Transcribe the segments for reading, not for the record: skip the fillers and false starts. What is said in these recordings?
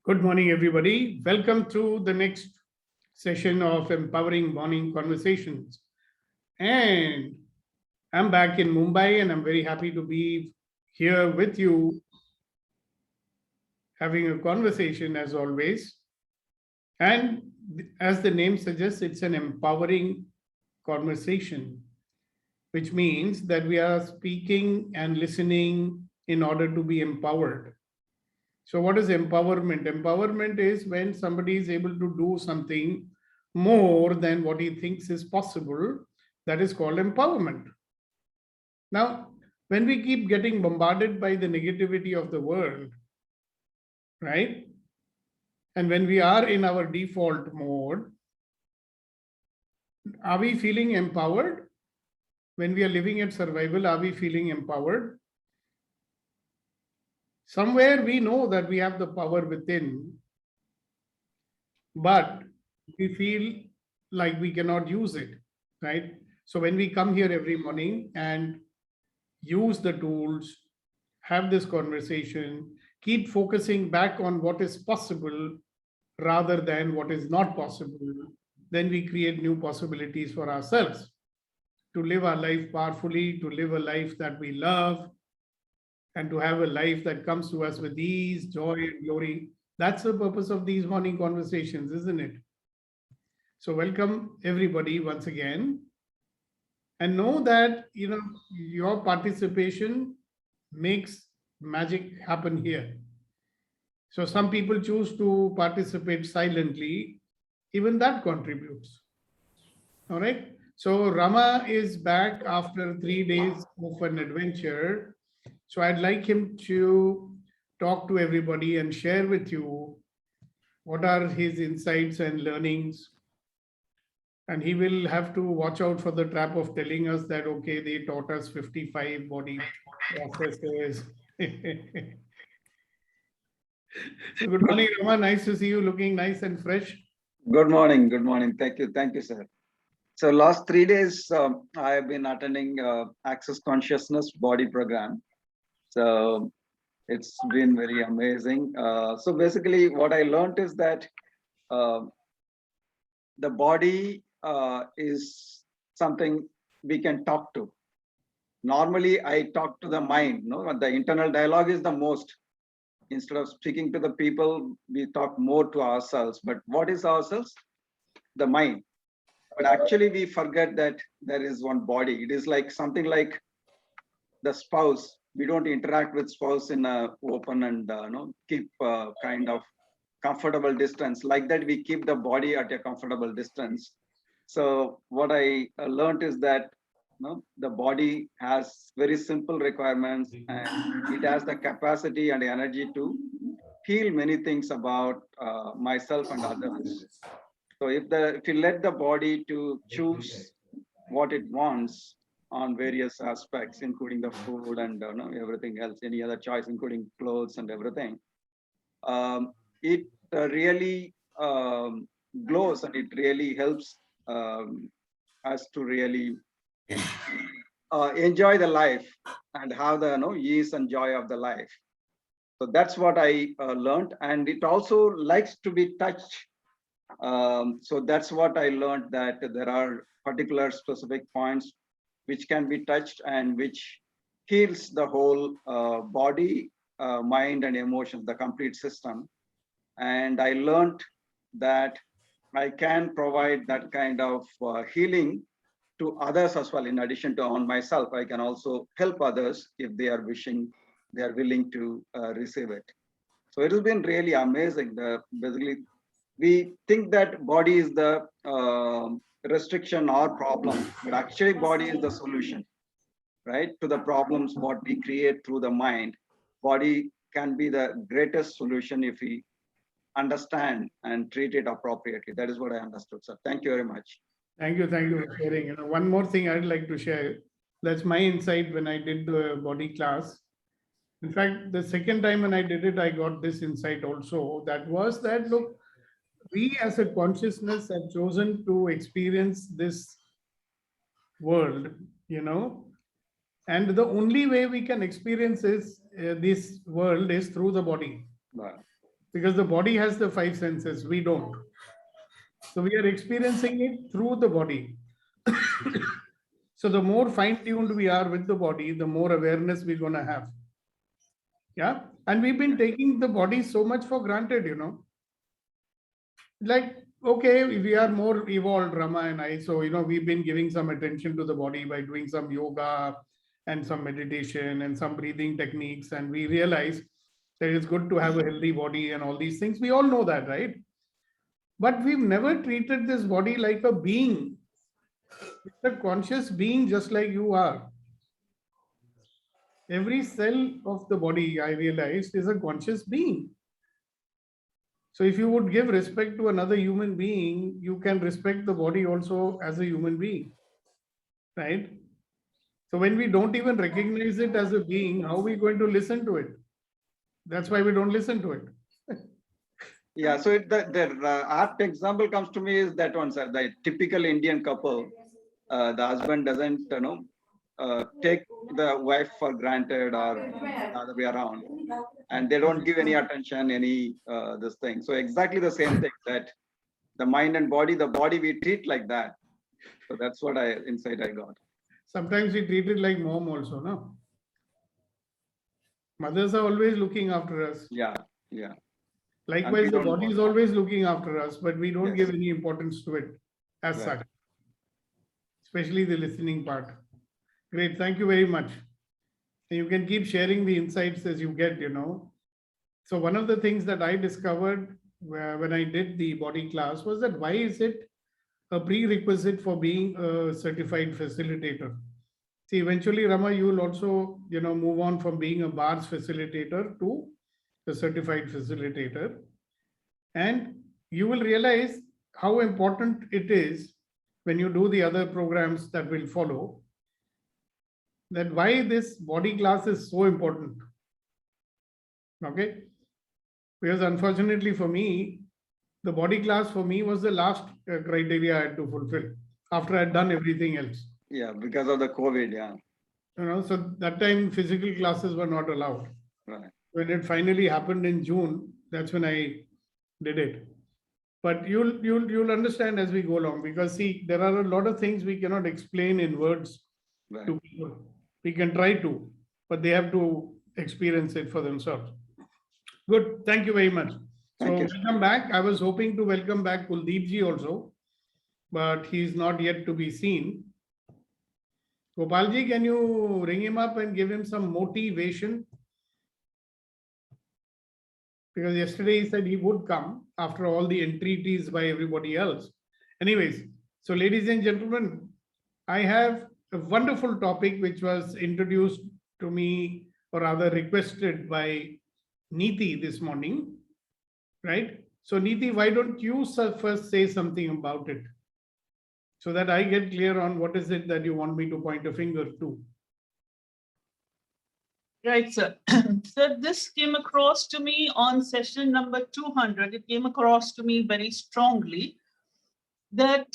Good morning, everybody. Welcome to the next session of Empowering Morning Conversations. And I'm back in Mumbai and I'm very happy to be here with you having a conversation as always. And as the name suggests, it's an empowering conversation, which means that we are speaking and listening in order to be empowered. So, what is empowerment? Empowerment is when somebody is able to do something more than what he thinks is possible. That is called empowerment. Now, when we keep getting bombarded by the negativity of the world, right? And when we are in our default mode, are we feeling empowered? When we are living at survival, are we feeling empowered? Somewhere we know that we have the power within, but we feel like we cannot use it, right? So when we come here every morning and use the tools, have this conversation, keep focusing back on what is possible rather than what is not possible, then we create new possibilities for ourselves to live our life powerfully, to live a life that we love, and to have a life that comes to us with ease, joy, and glory. That's the purpose of these morning conversations, isn't it? So welcome everybody once again. And know that your participation makes magic happen here. So some people choose to participate silently, even that contributes. All right. So Rama is back after 3 days of an adventure. So I'd like him to talk to everybody and share with you what are his insights and learnings. And he will have to watch out for the trap of telling us that, okay, they taught us 55 body processes. So good morning, Rama. Nice to see you looking nice and fresh. Good morning. Good morning. Thank you, sir. So last 3 days, I have been attending Access Consciousness Body Program. So it's been very amazing. So basically, what I learned is that uh, the body is something we can talk to. Normally, I talk to the mind. No, the internal dialogue is the most. Instead of speaking to the people, we talk more to ourselves. But what is ourselves? The mind. But actually we forget that there is one body. It is like something like the spouse. We don't interact with spouse in a open and keep kind of comfortable distance. Like that we keep the body at a comfortable distance. So what I learned is that the body has very simple requirements, and it has the capacity and the energy to heal many things about myself and others. So if you let the body to choose what it wants on various aspects, including the food and everything else, any other choice, including clothes and everything, it really glows, and it really helps us to really enjoy the life and have the ease and joy of the life. So that's what I learned, and it also likes to be touched. So that's what I learned, that there are particular specific points which can be touched and which heals the whole body, mind and emotions, the complete system. And I learned that I can provide that kind of healing to others as well. In addition to on myself, I can also help others if they are wishing, they are willing to receive it. So it has been really amazing. Basically, we think that body is the restriction or problem, but actually body is the solution, right? To the problems what we create through the mind. Body can be the greatest solution if we understand and treat it appropriately. That is what I understood, sir. Thank you very much. Thank you. Thank you for sharing. One more thing I'd like to share. That's my insight when I did the body class. In fact, the second time when I did it, I got this insight also. That was that, look, we as a consciousness have chosen to experience this world, and the only way we can experience this world is through the body. Wow. because the body has the five senses, we don't. So we are experiencing it through the body. So the more fine-tuned we are with the body, the more awareness we're going to have. Yeah. And we've been taking the body so much for granted, you know. Like, okay, we are more evolved, Rama and I. So, you know, we've been giving some attention to the body by doing some yoga and some meditation and some breathing techniques. And we realize that it's good to have a healthy body and all these things. We all know that, right? But we've never treated this body like a being. It's a conscious being just like you are. Every cell of the body, I realized, is a conscious being. So if you would give respect to another human being, you can respect the body also as a human being, right? So when we don't even recognize it as a being, how are we going to listen to it? That's why we don't listen to it. Yeah, so the apt example comes to me is that one, sir. The typical Indian couple, the husband doesn't, take the wife for granted or the other way around, and they don't give any attention, any this thing. So exactly the same thing, that the mind and body, the body we treat like that. So that's what insight I got. Sometimes we treat it like mom also, no? Mothers are always looking after us. Yeah, yeah. Likewise, the don't body is bother. always looking after us, but we don't Yes. give any importance to it as Right. such, especially the listening part. Great, thank you very much. And you can keep sharing the insights as you get, you know. So one of the things that I discovered when I did the body class was that why is it a prerequisite for being a certified facilitator? See, eventually, Rama, you will also, you know, move on from being a BARS facilitator to the certified facilitator. And you will realize how important it is when you do the other programs that will follow, that why this body class is so important. Okay. Because unfortunately for me, the body class for me was the last criteria I had to fulfill after I had done everything else. Yeah, because of the COVID. Yeah. You know, so that time physical classes were not allowed. Right. When it finally happened in June, that's when I did it. But you'll understand as we go along, because see, there are a lot of things we cannot explain in words Right. to people. We can try to, but they have to experience it for themselves. Good. Thank you very much. Thank So you. welcome back. I was hoping to welcome back Kuldeep ji also, but he's not yet to be seen. Gopal ji, can you ring him up and give him some motivation? Because yesterday he said he would come after all the entreaties by everybody else. Anyways, so ladies and gentlemen, I have a wonderful topic which was introduced to me, or rather requested by Neeti this morning, right? So Neeti, why don't you first say something about it so that I get clear on what is it that you want me to point a finger to? Right, sir. So this came across to me on session number 200. It came across to me very strongly that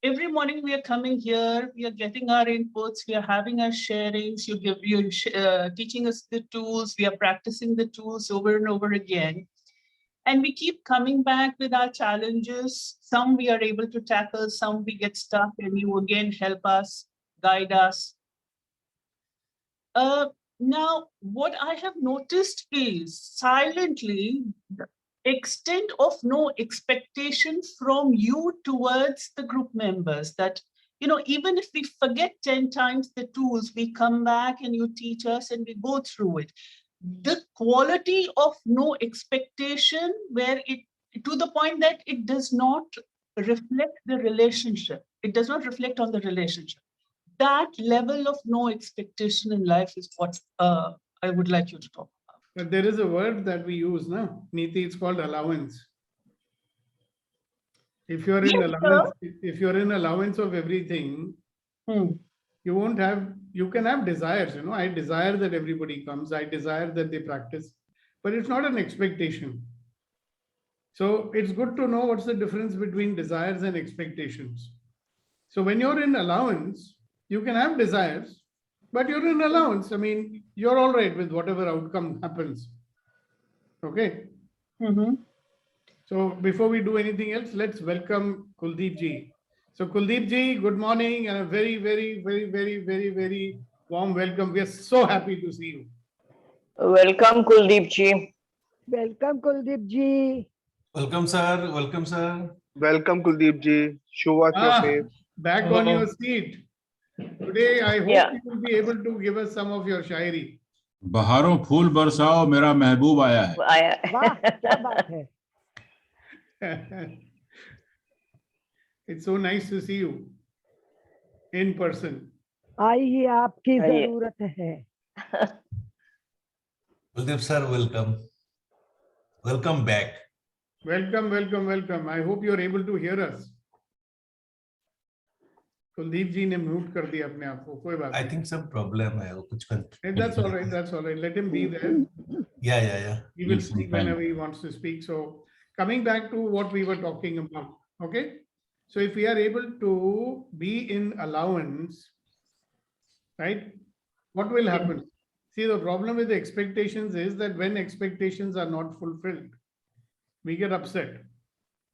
every morning we are coming here, we are getting our inputs, we are having our sharings, you're teaching us the tools, we are practicing the tools over and over again. And we keep coming back with our challenges. Some we are able to tackle, some we get stuck, and you again help us, guide us. Now, what I have noticed is silently the extent of no expectation from you towards the group members, that, you know, even if we forget 10 times the tools, we come back and you teach us and we go through it. The quality of no expectation, where it, to the point that it does not reflect the relationship. It does not reflect on the relationship. That level of no expectation in life is what I would like you to talk about. But there is a word that we use now, Neeti, it's called allowance. If you're in Yes, allowance, if you're in allowance of everything, you won't have, you can have desires, you know, I desire that everybody comes, I desire that they practice, but it's not an expectation. So it's good to know what's the difference between desires and expectations. So when you're in allowance, you can have desires, but you're in allowance. I mean, you're all right with whatever outcome happens. Okay. Mm-hmm. So before we do anything else, let's welcome Kuldeep ji. So Kuldeep ji, good morning and a very, very, very, very, very, very warm welcome. We are so happy to see you. Welcome, Kuldeep ji. Welcome, Kuldeep ji. Welcome, sir. Welcome, sir. Welcome, Kuldeep ji. Show us your face. Back on your seat. Today, I hope Yeah. you will be able to give us some of your shairi. बहारों फूल बरसाओ मेरा महबूब आया है वाह, क्या बात है. It's so nice to see you in person. आई ही आपकी आइए. जरूरत है. Kuldeep, sir, welcome. Welcome back. Welcome, welcome, welcome. I hope you are able to hear us. Kuldeep जी ने म्यूट कर दिया अपने आप को, कोई बात I नहीं. think some problem है वो कुछ That's all right. That's all right. Let him be there. Yeah. He will Need some speak time. whenever he wants to speak. So coming back to what we were talking about, okay? So if we are able to be in allowance, right? What will happen? See, the problem with the expectations is that when expectations are not fulfilled, we get upset.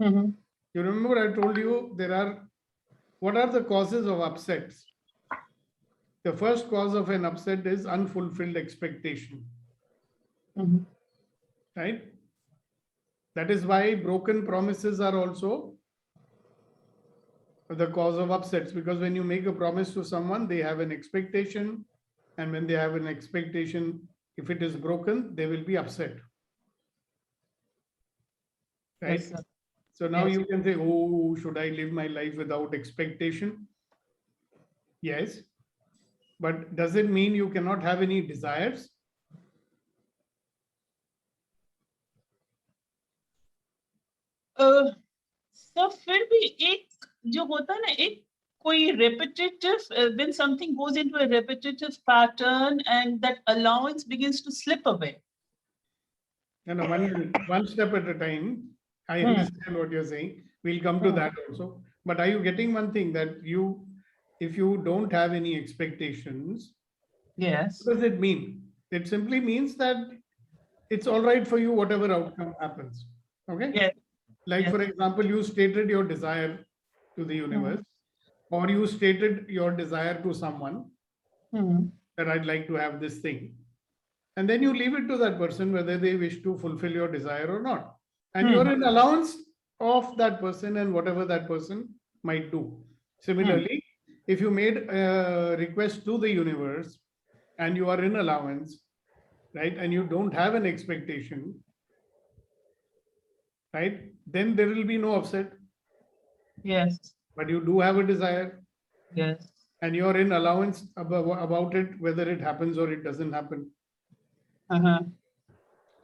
Mm-hmm. You remember I told you what are the causes of upsets? The first cause of an upset is unfulfilled expectation, Mm-hmm. right? That is why broken promises are also the cause of upsets, because when you make a promise to someone, they have an expectation, and when they have an expectation, if it is broken, they will be upset. Right? Yes, sir. So now Yes. you can say, oh, should I live my life without expectation? Yes. But does it mean you cannot have any desires? So फिर भी एक जो होता है ना, एक कोई repetitive, when something goes into a repetitive pattern and that allowance begins to slip away. No, one step at a time. I Hmm. understand what you're saying. We'll come to Hmm. that also. But are you getting one thing that if you don't have any expectations, Yes. what does it mean? It simply means that it's all right for you, whatever outcome happens. Okay? Yes. Like, Yes. for example, you stated your desire to the universe, or you stated your desire to someone Hmm. that I'd like to have this thing. And then you leave it to that person whether they wish to fulfill your desire or not. And you're in allowance of that person and whatever that person might do. Similarly, if you made a request to the universe and you are in allowance, right, and you don't have an expectation, right, then there will be no upset. Yes. But you do have a desire Yes. and you're in allowance about it, whether it happens or it doesn't happen. Uh-huh.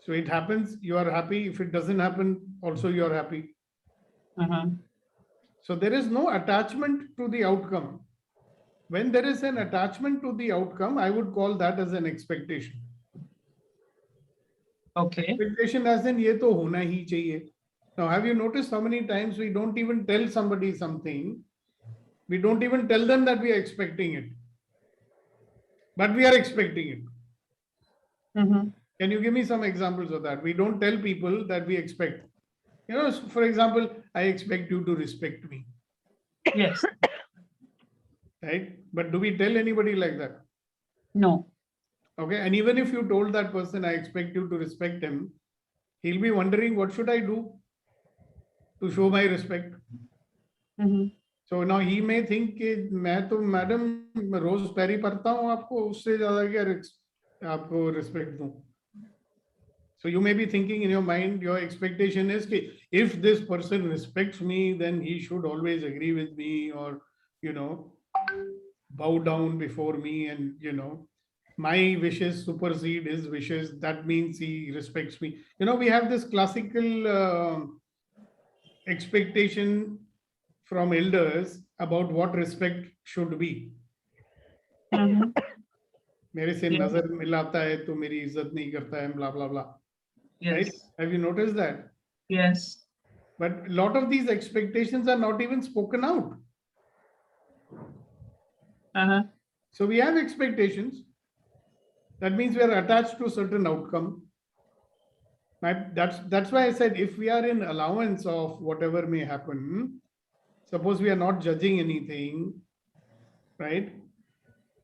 So it happens, you are happy. If it doesn't happen, also you are happy. Uh-huh. So there is no attachment to the outcome. When there is an attachment to the outcome, I would call that as an expectation. Okay. Expectation as in ye to hona hi chahiye. Now, have you noticed how many times we don't even tell somebody something? We don't even tell them that we are expecting it. But we are expecting it. Mm-hmm. Can you give me some examples of that? We don't tell people that we expect. You know, for example, I expect you to respect me, Yes. right? But do we tell anybody like that? No. Okay. And even if you told that person, I expect you to respect him, he'll be wondering, what should I do to show my respect? Mm-hmm. So now he may think कि मैं तो madam रोज पैरी पड़ता हूँ आपको, उससे ज्यादा क्या आपको रिस्पेक्ट दूं. So you may be thinking in your mind, your expectation is that if this person respects me, then he should always agree with me, or, you know, bow down before me, and, you know, my wishes supersede his wishes. That means he respects me. You know, we have this classical expectation from elders about what respect should be. Mm-hmm. मेरे से Yeah. नजर मिलाता है तो मेरी इज्जत नहीं करता है, blah blah blah. Right? Yes. Have you noticed that? Yes. But a lot of these expectations are not even spoken out. Uh-huh. So we have expectations. That means we are attached to certain outcome. That's why I said if we are in allowance of whatever may happen, suppose we are not judging anything, right?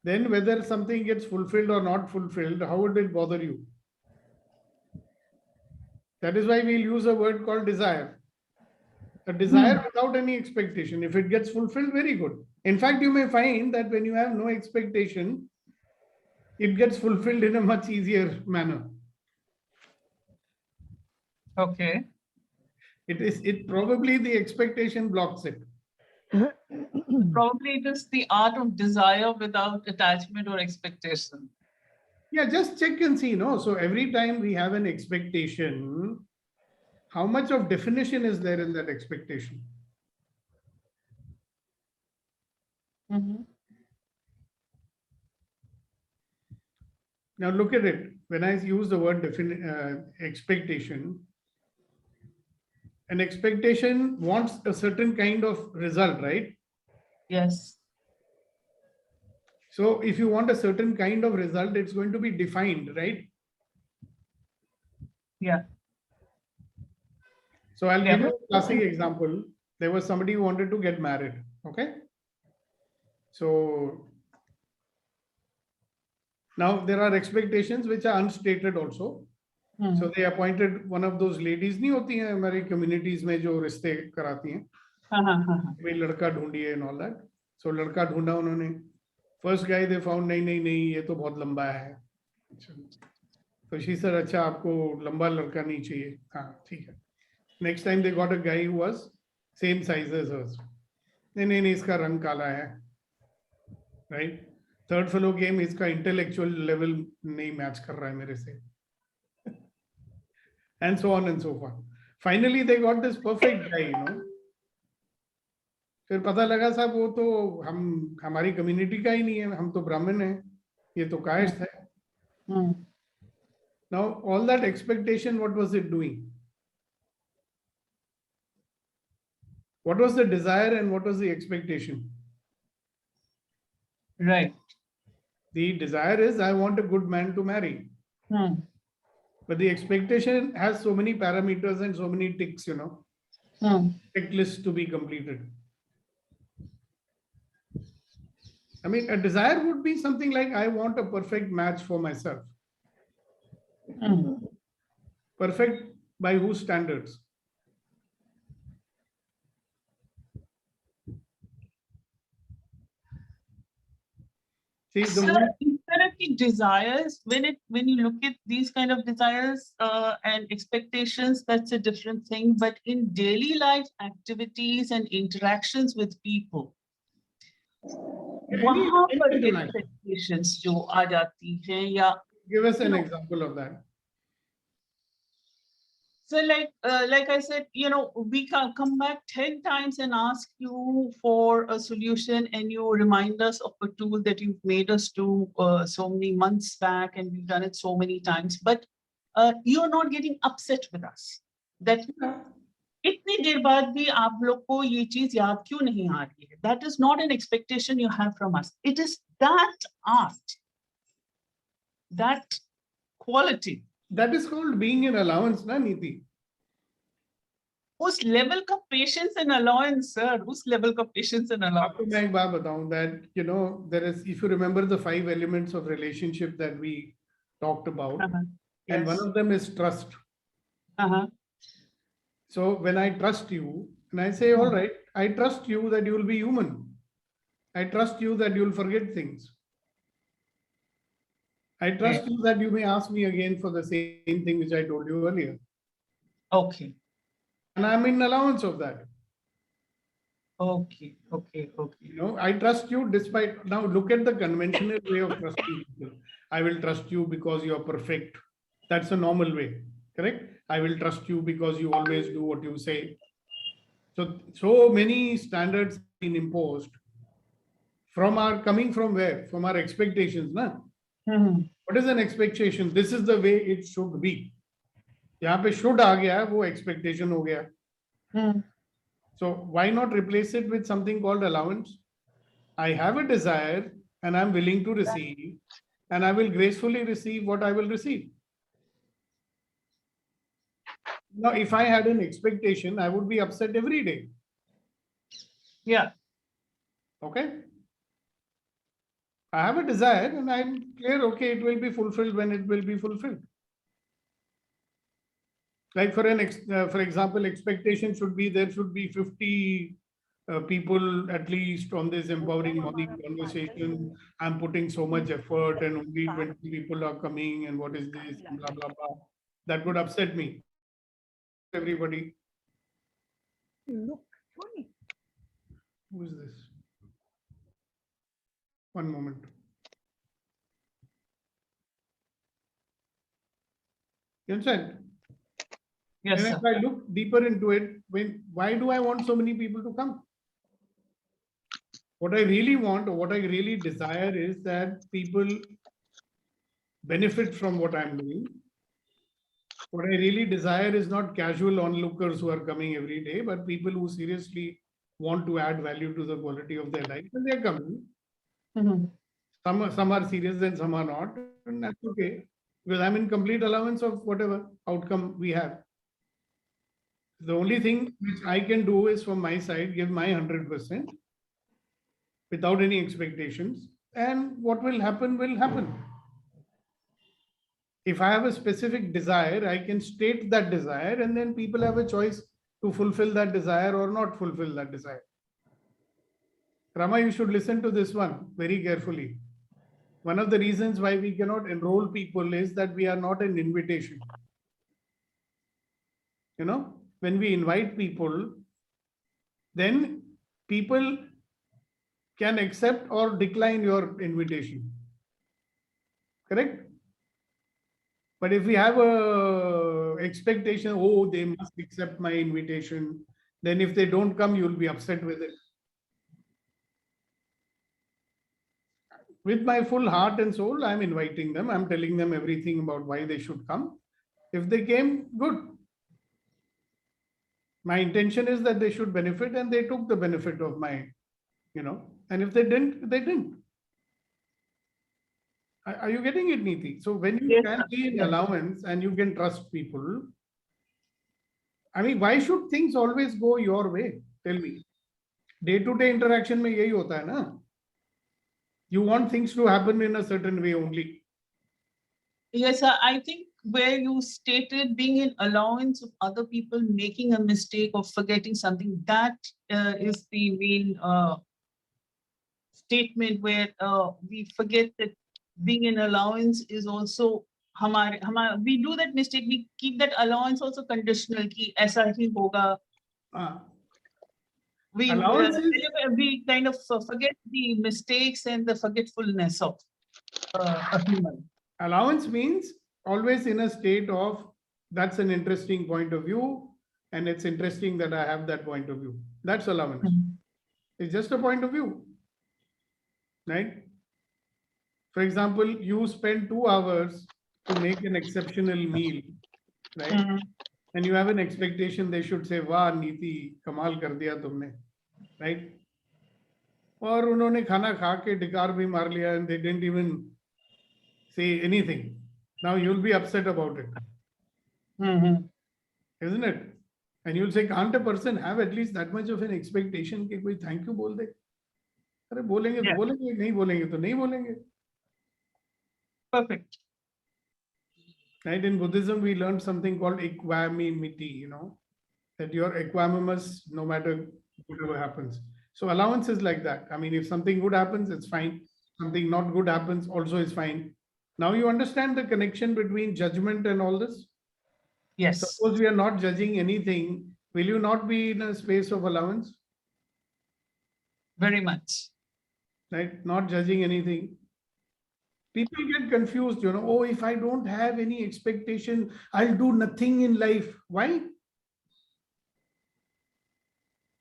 Then whether something gets fulfilled or not fulfilled, how would it bother you? That is why we'll use a word called desire. A desire without any expectation. If it gets fulfilled, very good. In fact, you may find that when you have no expectation, it gets fulfilled in a much easier manner. Okay. It probably the expectation blocks it. Probably it is the art of desire without attachment or expectation. Yeah, just check and see, no? So every time we have an expectation, how much of definition is there in that expectation? Now look at it. When I use the word expectation, an expectation wants a certain kind of result, right? Yes. So if you want a certain kind of result, it's going to be defined, right? Yeah. So I'll Yeah. give you a classic example. There was somebody who wanted to get married. Okay. So now there are expectations which are unstated also. So they appointed one of those ladies, नहीं होती हैं हमारी communities में जो रिश्ते कराती हैं, भाई लड़का ढूंढिए and all that. So लड़का ढूंढा उन्होंने. First guy they found, नहीं ये तो बहुत लंबा है. So she said, अच्छा आपको लंबा लड़का नहीं चाहिए. हाँ ठीक है. Next time they got a guy who was same size as hers. नहीं इसका रंग काला है. Right? Third fellow came, इसका intellectual level नहीं match कर रहा है मेरे से. And so on and so forth. Finally, they got this perfect guy, you know. फिर पता लगा साहब वो तो हमारी कम्युनिटी का ही नहीं है, हम तो ब्राह्मण हैं, ये तो कायस्थ है. Now, all that expectation, what was it doing? What was the desire and what was the expectation? Right. The desire is, I want a good man to marry. But the expectation has so many parameters and so many ticks, you know, checklists to be completed. I mean, a desire would be something like, I want a perfect match for myself. Perfect by whose standards? See, the Sir, moment, inherently desires, when you look at these kind of desires and expectations, that's a different thing. But in daily life activities and interactions with people, वहाँ पर expectations जो आ जाती हैं या give us an example of that. so like I said, you know, we can come back 10 times and ask you for a solution and you remind us of a tool that you've made us do so many months back and we've done it so many times, but you're not getting upset with us that इतनी देर बाद भी आप लोग को ये चीज याद क्यों नहीं आ रही है. That is not an expectation you have from us. It is that art, that quality. That is called being in allowance, na Niti? उस level का patience and allowance, sir. उस level का patience and allowance. आपको मैं एक बात बताऊं that, you know, there is, if you remember the 5 elements of relationship that we talked about, and one of them is trust. So when I trust you, and I say, all right, I trust you that you will be human. I trust you that you will forget things. I trust you that you may ask me again for the same thing which I told you earlier. Okay. And I'm in allowance of that. Okay. You know, I trust you despite, now look at the conventional way of trusting people. I will trust you because you are perfect. That's a normal way, correct? I will trust you because you always do what you say. So many standards been imposed coming from where? From our expectations, na? What is an expectation? This is the way it should be. यहाँ पे should आ गया, वो expectation हो गया. So why not replace it with something called allowance? I have a desire and I'm willing to receive, and I will gracefully receive what I will receive. Now, if I had an expectation, I would be upset every day. Yeah. Okay. I have a desire and I'm clear, okay, it will be fulfilled when it will be fulfilled. Like for for example, expectation should be there should be 50 people at least on this empowering morning conversation. I'm putting so much effort and only 20 people are coming and what is this, blah, blah, blah. That would upset me. Everybody. Look, funny. Who is this? One moment. You understand? Yes, And sir. if I look deeper into it, why do I want so many people to come? What I really want or what I really desire is that people benefit from what I'm doing. What I really desire is not casual onlookers who are coming every day, but people who seriously want to add value to the quality of their life. And they're coming. Mhm. Some are serious and some are not. And that's okay. Because I'm in complete allowance of whatever outcome we have. The only thing which I can do is from my side, give my 100% without any expectations. And what will happen will happen. If I have a specific desire, I can state that desire and then people have a choice to fulfill that desire or not fulfill that desire. Rama, you should listen to this one very carefully. One of the reasons why we cannot enroll people is that we are not an invitation. You know, when we invite people, then people can accept or decline your invitation. Correct? But if we have a expectation, oh, they must accept my invitation, then if they don't come, you'll be upset with it. With my full heart and soul, I'm inviting them. I'm telling them everything about why they should come. If they came, good. My intention is that they should benefit and they took the benefit of my, and if they didn't, they didn't. Are you getting it, Neeti? So when you Yes, can sir. be in Yes. allowance and you can trust people, I mean, why should things always go your way? Tell me. Day-to-day interaction में यही होता है ना? You want things to happen in a certain way only. Yes, sir. I think where you stated being in allowance of other people making a mistake or forgetting something, that is the main statement where we forget that being in allowance is also we do that mistake, we keep that allowance also conditional ki aisa hi hoga. Ah, We Allowances- we kind of forget the mistakes and the forgetfulness of a human. allowance means always in a state of that's an interesting point of view and it's interesting that I have that point of view. That's allowance. It's just a point of view. Right? For example, you spend 2 hours to make an exceptional meal, right? Mhm. And you have an expectation they should say, "Wow, Neeti, कमाल कर दिया तुमने," right? और उन्होंने खाना खा के डिकार भी मार लिया and they didn't even say anything. Now you'll be upset about it, Mhm. isn't it? And you'll say, can't a person have at least that much of an expectation कि कोई thank you बोल दे? अरे बोलेंगे तो Yeah. बोलेंगे, नहीं बोलेंगे तो नहीं बोलेंगे. Perfect. Right? In Buddhism, we learned something called equanimity, that you're equanimous no matter whatever happens. So allowance is like that. I mean, if something good happens, it's fine. Something not good happens, also is fine. Now you understand the connection between judgment and all this? Yes. Suppose we are not judging anything, will you not be in a space of allowance? Very much. Right? Not judging anything. People get confused, oh, if I don't have any expectation, I'll do nothing in life. Why?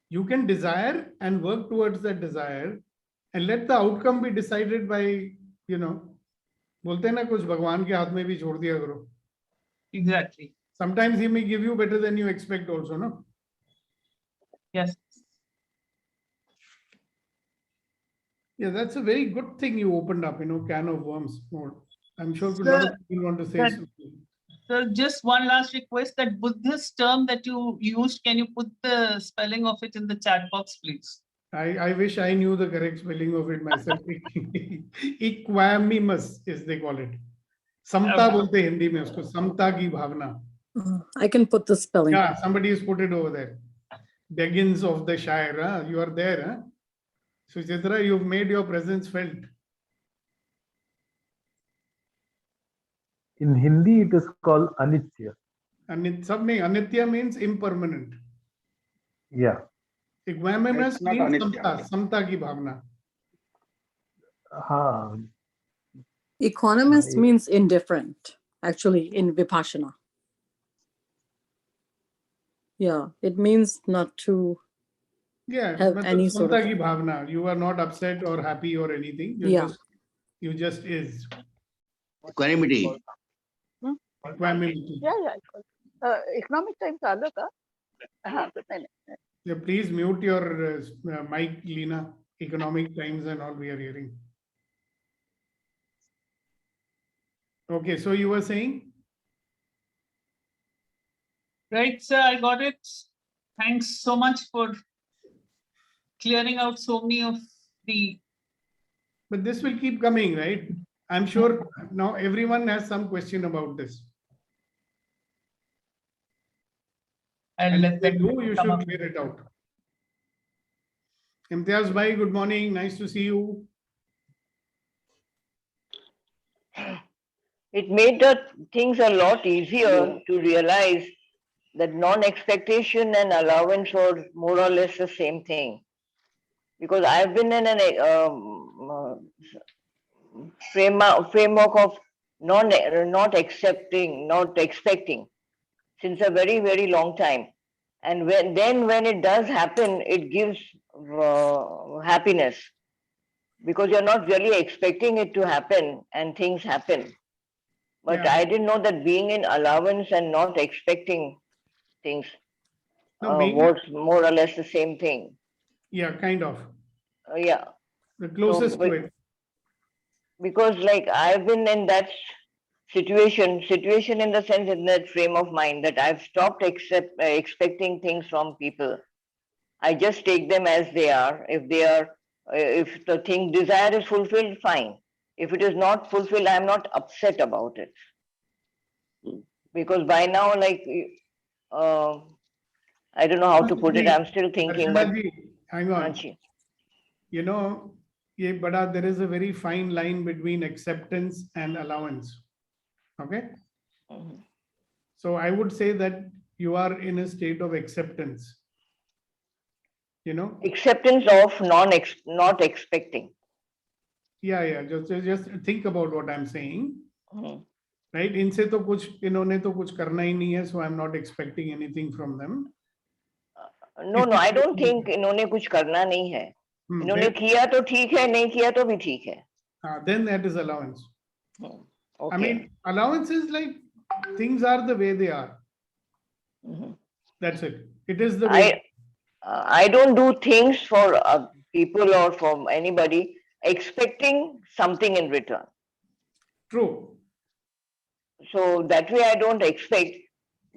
You can desire and work towards that desire and let the outcome be decided by, बोलते हैं ना कुछ भगवान के हाथ में भी छोड़ दिया करो. Exactly. Sometimes he may give you better than you expect also, no? Yes. Yeah, that's a very good thing you opened up, can of worms. I'm sure a Sir, lot of people want to say that- something. So just one last request, that Buddhist term that you used, can you put the spelling of it in the chat box, please? I wish I knew the correct spelling of it myself. Equanimous is they call it. समता बोलते हैं हिंदी में उसको, समता की भावना. I can put the spelling. Yeah, somebody has put it over there. Beggins of the Shire, huh? You are there, huh? Suchitra, you've made your presence felt. In Hindi, it is called Anitya. Anitya means impermanent. Yeah. Equanimous It's not means Anitya. समता की भावना. Equanimous Yeah. means indifferent, actually, in Vipassana. Yeah, it means not to. Yeah, Have मतलब any sort Samta of- की भावना. You are not upset or happy or anything. Yeah. You just is. Equanimity. Equanimity. Yeah. Economic times आलं का? हाँ, नाही. Yeah, please mute your mic, Lena. Economic times and all we are hearing. Okay, so you were saying? Right, sir, I got it. Thanks so much for clearing out so many of the. But this will keep coming, right? I'm sure now everyone has some question about this. I'll And let if they them do, you come should up. clear it out. Imtiaz bhai, good morning. Nice to see you. It made the things a lot easier to realize that non-expectation and allowance were more or less the same thing. Because I've been in an framework of not accepting, not expecting since a very, very long time. And when it does happen, it gives happiness, because you're not really expecting it to happen and things happen. But Yeah. I didn't know that being in allowance and not expecting things No, being- was more or less the same thing. Yeah, kind of. Yeah, The closest to but- it. because like I've been in that situation in the sense, in that frame of mind, that I've stopped expecting things from people. I just take them as they are. If the thing desire is fulfilled, fine. If it is not fulfilled, I'm not upset about it. Because by now, like, I don't know how to put it. I'm still thinking, but Darshana ji, hang on. Anji, You know, there is a very fine line between acceptance and allowance. Okay. mhm. So I would say that you are in a state of acceptance. You know? Acceptance of not expecting. Yeah. Just think about what I'm saying. Mhm. Right? इनसे तो कुछ करना ही नहीं है, so I'm not expecting anything from them. No, I don't think इन्होंने कुछ करना नहीं है. इन्होंने किया तो ठीक है, नहीं किया तो भी ठीक है. Then that is allowance. Okay. I mean, allowance is like things are the way they are. Mhm. That's it. It is the way. I don't do things for people or for anybody expecting something in return. True. So that way I don't expect,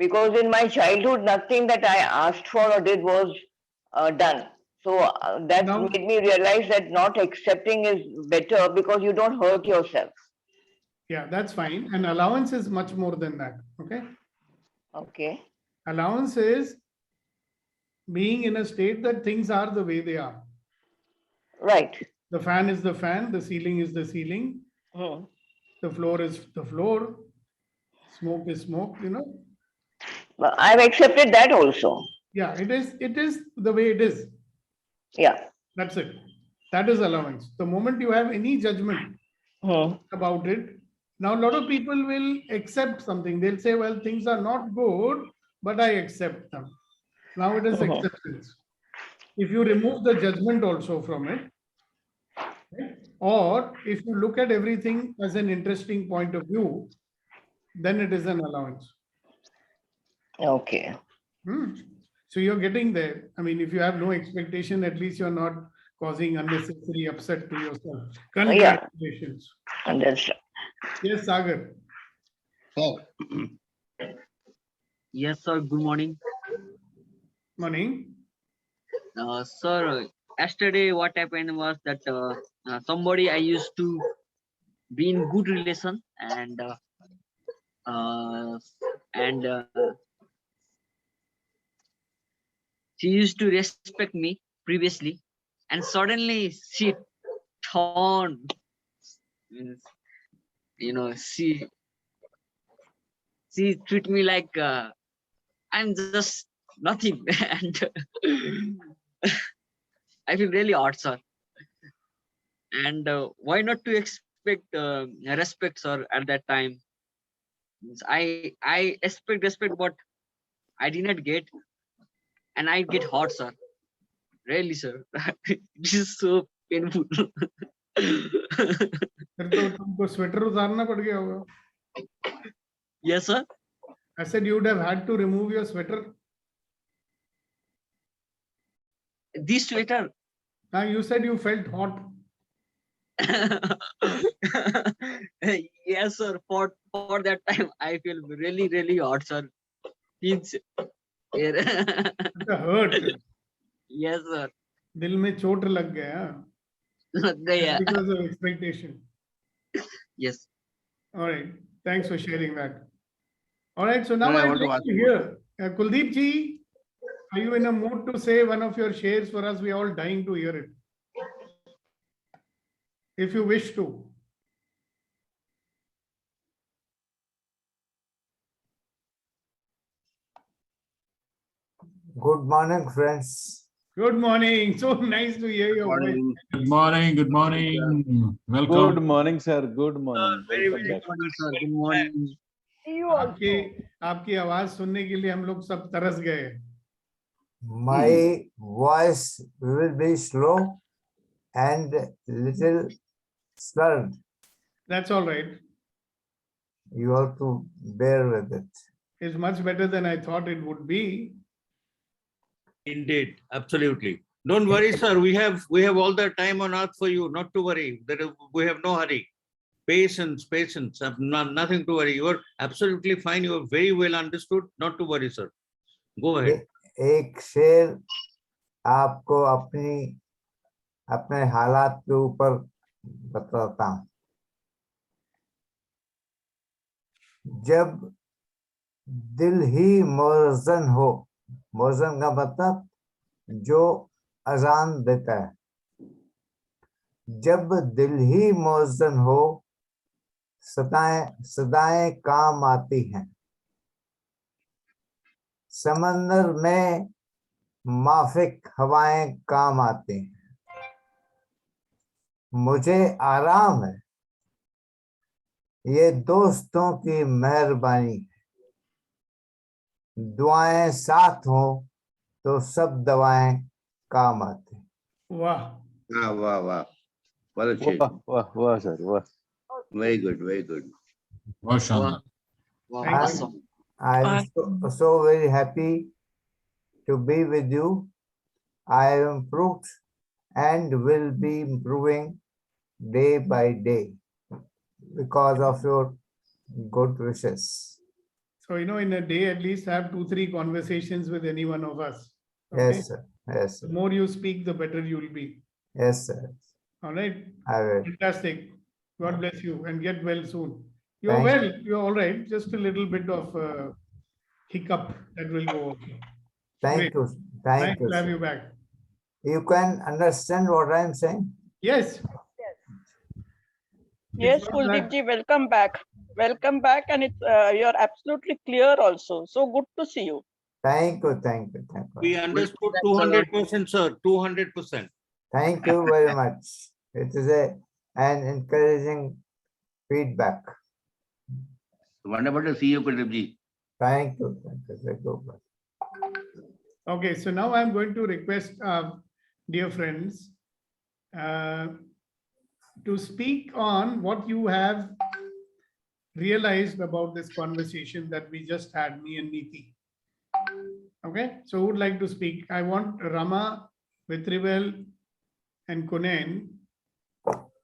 because in my childhood nothing that I asked for or did was done. So that Now- made me realize that not accepting is better, because you don't hurt yourself. Yeah, that's fine. And allowance is much more than that. Okay. Okay. Allowance is being in a state that things are the way they are. Right. The fan is the fan, the ceiling is the ceiling, Hmm. the floor is the floor, smoke is smoke, you know. But I've accepted that also. Yeah, it is the way it is. Yeah. That's it. That is allowance. The moment you have any judgment Hmm. about it, now a lot of people will accept something. They'll say, well, things are not good, but I accept them. Now it is acceptance. If you remove the judgment also from it, right? Or if you look at everything as an interesting point of view, then it is an allowance. Okay. So you're getting there. I mean, if you have no expectation, at least you're not causing unnecessary upset to yourself. Congratulations. Understand. Yes, Sagar. So, Yes, sir. Good morning. Morning. Sir, yesterday what happened was that somebody I used to be in good relation uh, and she used to respect me previously, and suddenly she turned. Means, you know, she treat me like I'm just nothing, and I feel really odd, sir. And why not to expect respect, sir, at that time? Means I expect respect, but I did not get, and I get hot, sir. Really, sir. This is so painful. फिर तो तुमको sweater उतारना पड़ गया होगा. Yes, sir. I said you would have had to remove your sweater. This sweater. Now you said you felt hot. Yes, sir. For that time, I feel really hot, sir. It's It's a hurt. yes, sir. दिल में चोट लग गया. Yeah. Because of expectation. Yes. All right. Thanks for sharing that. All right. So now Sir, I I'd want to like ask to you hear, Kuldeep ji, are you in a mood to say one of your shares for us? We are all dying to hear it. If you wish to. Good morning, friends. Good morning. So nice to hear your voice. morning. Good morning. Good morning. Good Welcome. morning, sir. Good morning. Very Welcome back. good morning, sir. Good morning. You आपकी also. आपकी आवाज सुनने के लिए हम लोग सब तरस गए. My voice will be slow and little slurred. That's all right. You have to bear with it. It's much better than I thought it would be. Indeed, absolutely. Don't worry, sir. We have all the time on earth for you. Not to worry. We have no hurry. Patience. Nothing to worry. You are absolutely fine. You are very well understood. Not to worry, sir. Go ahead. एक शेर आपको अपने हालात के ऊपर बताता हूँ. जब दिल ही मोज़न हो, मोज़न का मतलब जो अजान देता है. जब दिल ही मोज़न हो, सदाएं काम आती हैं. समंदर में माफिक हवाएं काम आती हैं. मुझे आराम है, ये दोस्तों की मेहरबानी है. दुआएं साथ हो तो सब दवाएं काम आती हैं. Wow. Wow. Well achieved. Wow, sir. Wow. Very good. Very good. बहुत शानदार. Wow, Thank you. awesome. I'm so very happy to be with you. I have improved and will be improving day by day because of your good wishes. So, in a day, at least have 2-3 conversations with any one of us. Okay? Yes, sir. Yes, The sir. more you speak, the better you'll be. Yes, sir. All right. I will. Fantastic. God bless you and get well soon. You're Thank well. You're all right. Just a little bit of hiccup that will go okay. Thank Great. you. Nice Thank you. to have Sir. you back. You can understand what I'm saying? Yes. Yes, not Kuldeep that- ji, welcome back. Welcome back, and it's you're absolutely clear also. So good to see you. Thank you. Thank you. Thank We you. understood 200%, sir. 200%. Thank you very much. It is an encouraging feedback. Wonderful to see you, Kuldeep ji. Thank you. Thank you. Thank you. Okay, so now I'm going to request dear friends to speak on what you have realized about this conversation that we just had, me and Neeti. Okay, so who would like to speak? I want Rama, Vitrivel, and Kunen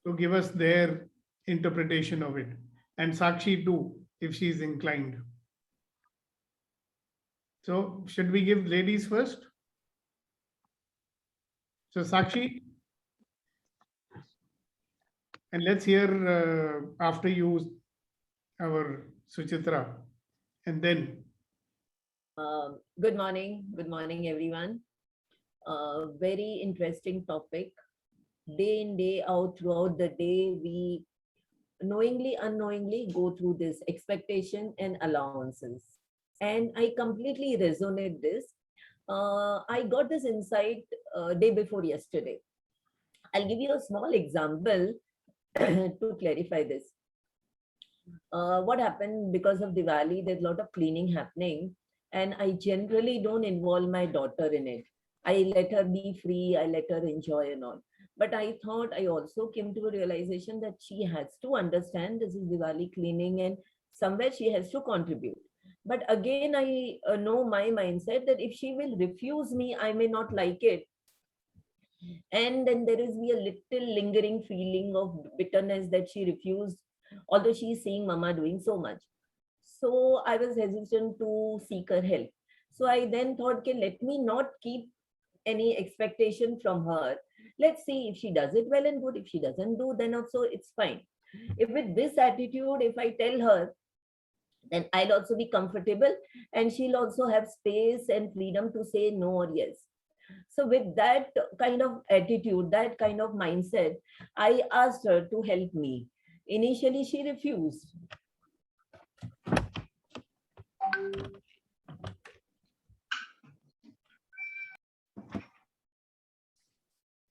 to give us their interpretation of it, and Sakshi too, if she is inclined. So should we give ladies first? So Sakshi? And let's hear after you, our Suchitra, and then. Good morning, everyone. Very interesting topic. Day in, day out, throughout the day, we knowingly, unknowingly go through this expectation and allowances. And I completely resonate this. I got this insight day before yesterday. I'll give you a small example to clarify this. What happened because of Diwali, there's a lot of cleaning happening, and I generally don't involve my daughter in it. I let her be free, I let her enjoy and all. But I thought I also came to a realization that she has to understand this is Diwali cleaning and somewhere she has to contribute. But again, I know my mindset that if she will refuse me, I may not like it. And then there is a little lingering feeling of bitterness that she refused, although she is seeing mama doing so much. So I was hesitant to seek her help. So I then thought, okay, let me not keep any expectation from her. Let's see if she does it well and good. If she doesn't do, then also it's fine. If with this attitude, if I tell her, then I'll also be comfortable and she'll also have space and freedom to say no or yes. So with that kind of attitude, that kind of mindset, I asked her to help me. Initially, she refused.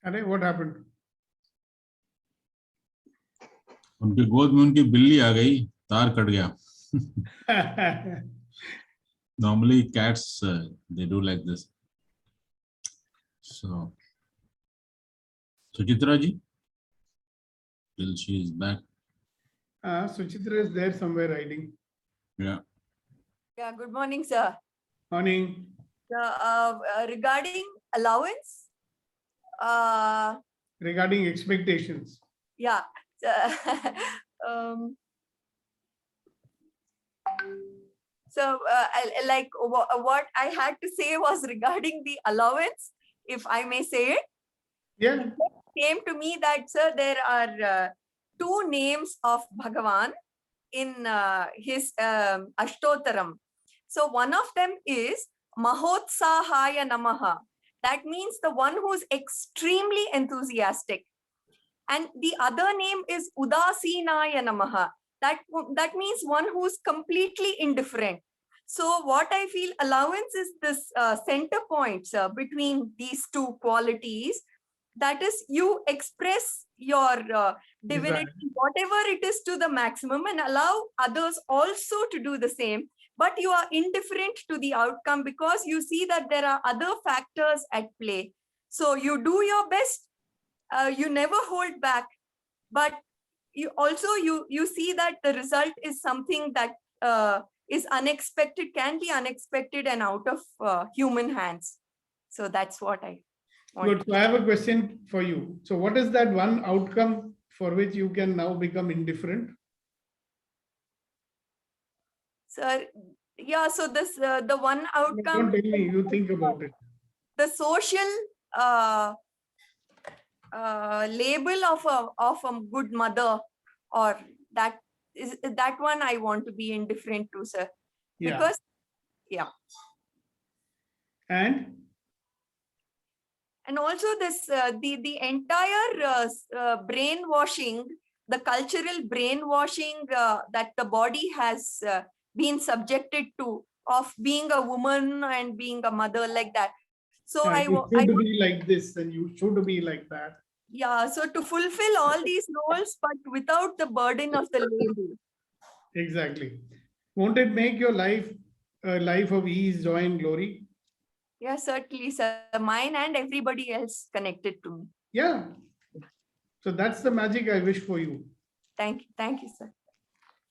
Arey, what happened? उनकी गोद में उनकी बिल्ली आ गई, तार cut गया. Normally cats they do like this. So Suchitra ji, till she is back. Suchitra is there somewhere hiding. Yeah. Yeah, good morning, sir. Morning. Regarding allowance, Regarding expectations. yeah. Like what I had to say was regarding the allowance, if I may say it. Yeah. It came to me that, sir, there are two names of Bhagavan in his Ashtotaram. So one of them is Mahotsahaya Namaha. That means the one who's extremely enthusiastic. And the other name is Udasinaya Namaha. That means one who's completely indifferent. So what I feel allowance is this center point between these two qualities. That is, you express your divinity, whatever it is, to the maximum and allow others also to do the same. But you are indifferent to the outcome because you see that there are other factors at play. So you do your best, you never hold back, but you also you see that the result is something that is unexpected, can be unexpected and out of human hands. So that's what I want. Good. So I have a question for you. So what is that one outcome for which you can now become indifferent? So yeah, so this the one outcome. Don't tell me, you think about it. The social label of a good mother, or that is that one I want to be indifferent to, sir. Yeah. Because yeah. And also this the entire brainwashing, the cultural brainwashing that the body has been subjected to, of being a woman and being a mother, like that. So you should be like this and you should be like that. Yeah, so to fulfill all these roles, but without the burden of the label. Exactly. Won't it make your life a life of ease, joy, and glory? Yeah, certainly, sir. Mine and everybody else connected to me. Yeah. So that's the magic I wish for you. Thank you, sir.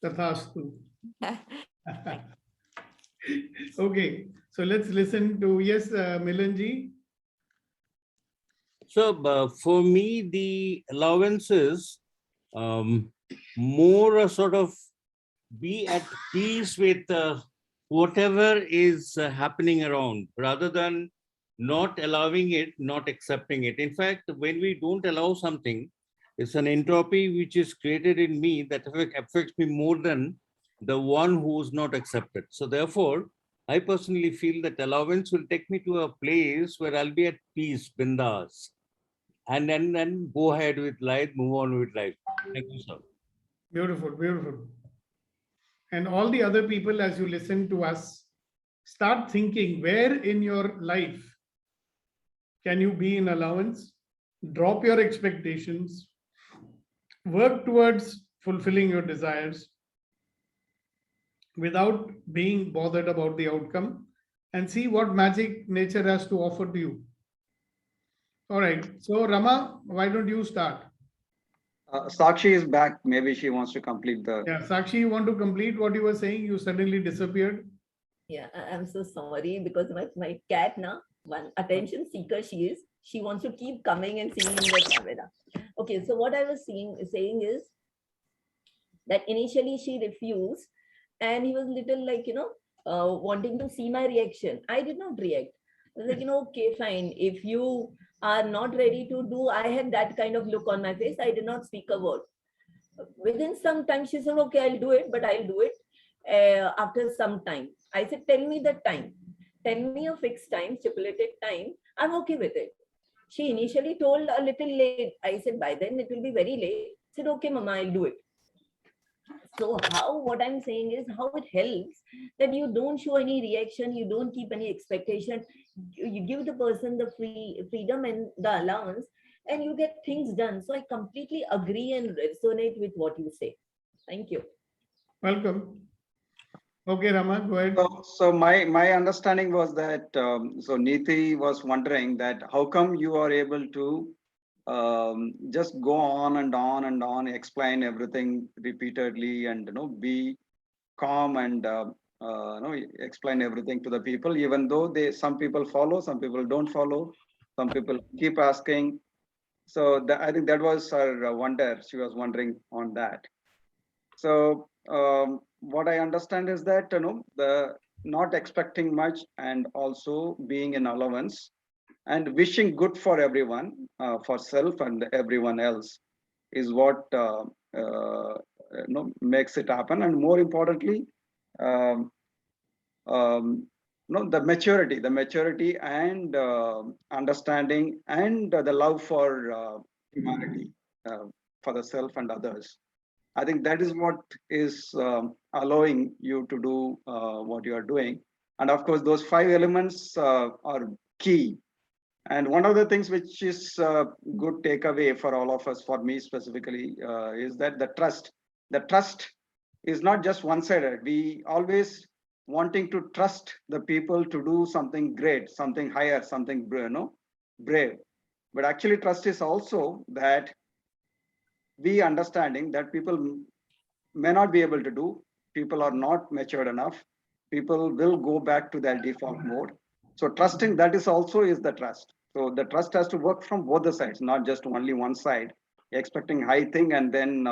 Tathastu. Okay, so let's listen to, yes, Milanji. So for me, the allowances more a sort of be at peace with whatever is happening around, rather than not allowing it, not accepting it. In fact, when we don't allow something, it's an entropy which is created in me that affects me more than the one who's not accepted. So therefore, I personally feel that allowance will take me to a place where I'll be at peace, bindas, and then go ahead with life, move on with life. Thank you, sir. Beautiful, beautiful. And all the other people, as you listen to us, start thinking where in your life can you be in allowance? Drop your expectations, work towards fulfilling your desires without being bothered about the outcome, and see what magic nature has to offer to you. All right. So, Rama, why don't you start? Sakshi is back. Maybe she wants to complete the. Yeah, Sakshi, you want to complete what you were saying? You suddenly disappeared. Yeah, I'm so sorry because my cat now, one attention seeker she is. She wants to keep coming and seeing in the camera. Okay, so what I was saying is that initially she refused and he was little like, wanting to see my reaction. I did not react. I was like, okay, fine. If you are not ready to do, I had that kind of look on my face. I did not speak a word. Within some time, she said, okay, I'll do it, but I'll do it after some time. I said, tell me the time. Tell me a fixed time, stipulated time. I'm okay with it. She initially told a little late. I said, by then it will be very late. I said, okay, Mama, I'll do it. So what I'm saying is how it helps that you don't show any reaction, you don't keep any expectation. You give the person the freedom and the allowance, and you get things done. So I completely agree and resonate with what you say. Thank you. Welcome. Okay, Rama, go ahead. So my understanding was that, so Neeti was wondering that how come you are able to just go on and on and on, explain everything repeatedly and, be calm and, explain everything to the people, even though some people follow, some people don't follow, some people keep asking. So I think that was her wonder. She was wondering on that. So what I understand is that, the not expecting much and also being in allowance and wishing good for everyone, for self and everyone else is what makes it happen. And more importantly, the maturity and understanding and the love for humanity, for the self and others. I think that is what is allowing you to do what you are doing. And of course, those 5 elements are key. And one of the things which is a good takeaway for all of us, for me specifically, is that the trust is not just one-sided. We always wanting to trust the people to do something great, something higher, something brave. But actually trust is also that we understanding that people may not be able to do, people are not matured enough, people will go back to their default mode. So trusting that is the trust. So the trust has to work from both the sides, not just only one side, expecting high thing, and then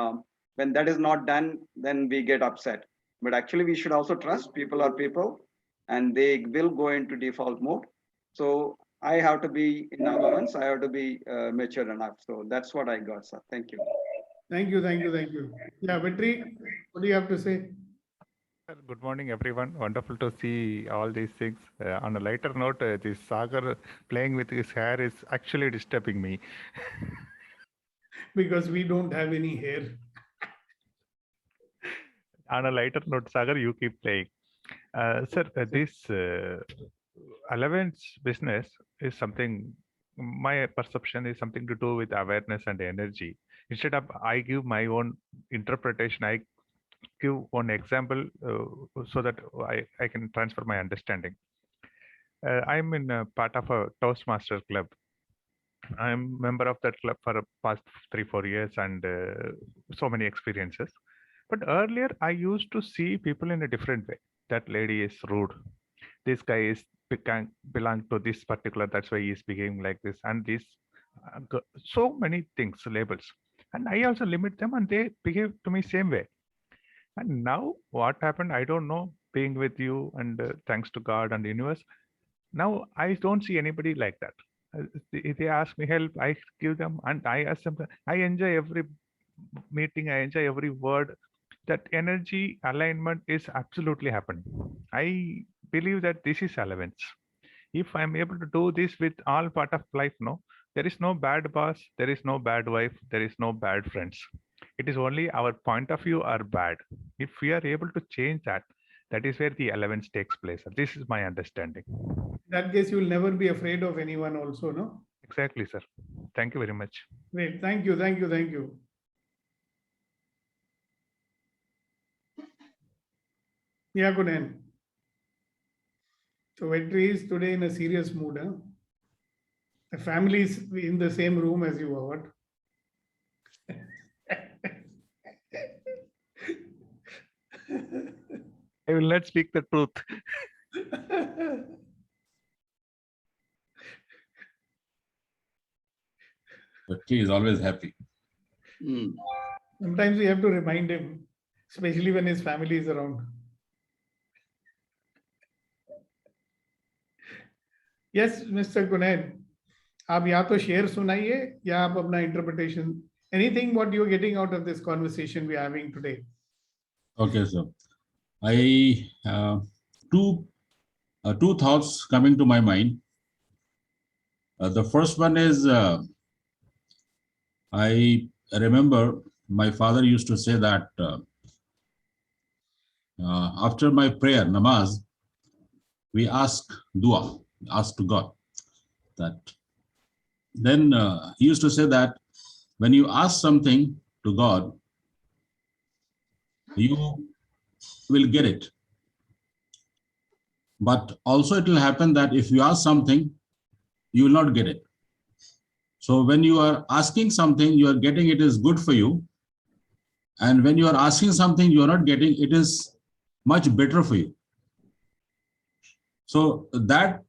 when that is not done, then we get upset. But actually we should also trust people are people and they will go into default mode. So I have to be in allowance, I have to be mature enough. So that's what I got, sir. Thank you. Thank you. Yeah, Vetri, what do you have to say? Good morning, everyone. Wonderful to see all these things. On a lighter note, this Sagar playing with his hair is actually disturbing me. Because we don't have any hair. On a lighter note, Sagar, you keep playing. Sir, this allowance business is something, my perception is something to do with awareness and energy. Instead of I give my own interpretation, I give one example so that I can transfer my understanding. I'm in a part of a Toastmaster club. I'm a member of that club for the past 3-4 years and so many experiences. But earlier, I used to see people in a different way. That lady is rude. This guy is belong to this particular, that's why he is behaving like this. And this, so many things, labels. And I also limit them and they behave to me same way. And now what happened, I don't know. being with you, and thanks to God and the universe. Now I don't see anybody like that. If they ask me help, I give them, and I ask them. I enjoy every meeting. I enjoy every word. That energy alignment is absolutely happening. I believe that this is relevance. If I'm able to do this with all part of life, no, there is no bad boss, there is no bad wife, there is no bad friends. It is only our point of view are bad. If we are able to change that, that is where the relevance takes place. This is my understanding. In that case, you will never be afraid of anyone also, no? Exactly, sir. Thank you very much. Great. Thank you. Thank you. Thank you. Yeah, Kunen. So Vetri is today in a serious mood. Huh? The family is in the same room as you are. What? I will not speak the truth. But he is always happy. Sometimes we have to remind him, especially when his family is around. Yes, Mr. Kunen. आप या तो share सुनाइए या आप अपना interpretation. Anything what you're getting out of this conversation we're having today? Okay, sir. I two thoughts coming to my mind. The first one is I remember my father used to say that after my prayer, namaz, we ask dua, ask to God. That then he used to say that when you ask something to God, you will get it. But also it will happen that if you ask something, you will not get it. So when you are asking something, you are getting it is good for you. And when you are asking something you are not getting, it is much better for you. So that